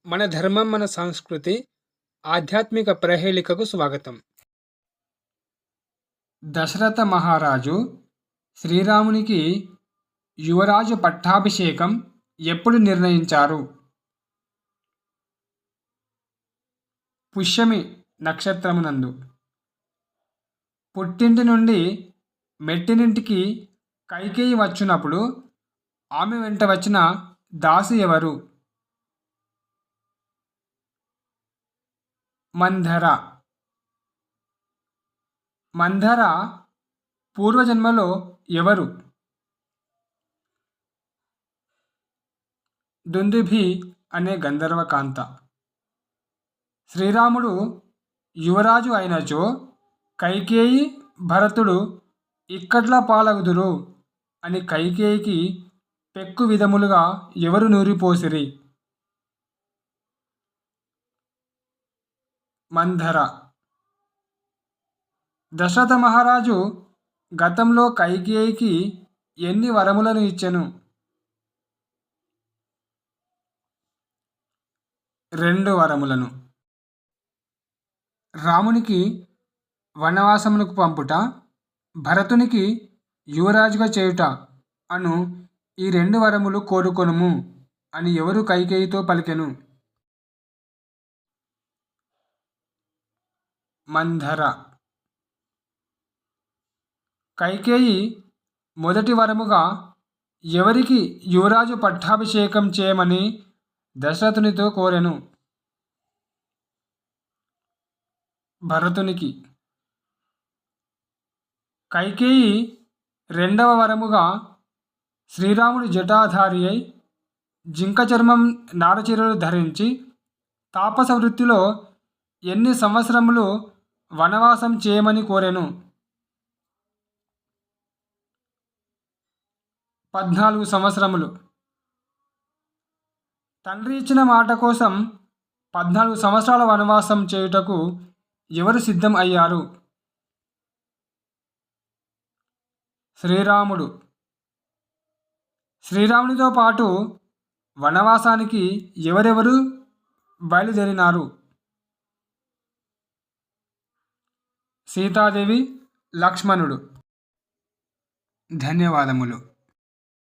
మన ధర్మం మన సంస్కృతి ఆధ్యాత్మిక ప్రహేళికకు స్వాగతం. దశరథ మహారాజు శ్రీరామునికి యువరాజు పట్టాభిషేకం ఎప్పుడు నిర్ణయించారు? పుష్యమి నక్షత్రమునందు. పుట్టింటి నుండి మెట్టినింటికి కైకేయి వచ్చినప్పుడు ఆమె వెంట వచ్చిన దాసి ఎవరు? మంధర. మంధర పూర్వజన్మలో ఎవరు? దుందుభి అనే గంధర్వకాంత. శ్రీరాముడు యువరాజు అయినచో కైకేయి భరతుడు ఇక్కట్ల పాలగుదురు అని కైకేయికి పెక్కు విధములుగా ఎవరు నూరిపోసిరి? మంధర. దశరథ మహారాజు గతంలో కైకేయికి ఎన్ని వరములను ఇచ్చెను? 2 వరములను. రామునికి వనవాసమునకు పంపుట, భరతునికి యువరాజుగా చేయుట అను ఈ 2 వరములు కోరుకొనుము అని ఎవరు కైకేయితో పలికెను? మంధర. కైకేయి మొదటి వరముగా ఎవరికి యువరాజు పట్టాభిషేకం చేయమని దశరథునితో కోరెను? భరతునికి. కైకేయి 2వ వరముగా శ్రీరాముడు జటాధారి అయి జింక చర్మం నారచీరలు ధరించి తాపస వృత్తిలో ఎన్ని సంవత్సరములు వనవాసం చేయమని కోరెను? 14 సంవత్సరములు. తండ్రి ఇచ్చిన మాట కోసం 14 సంవత్సరాల వనవాసం చేయుటకు ఎవరు సిద్ధం అయ్యారు? శ్రీరాముడు. శ్రీరామునితో పాటు వనవాసానికి ఎవరెవరు బయలుదేరినారు? సీతాదేవి, లక్ష్మణుడు. ధన్యవాదములు.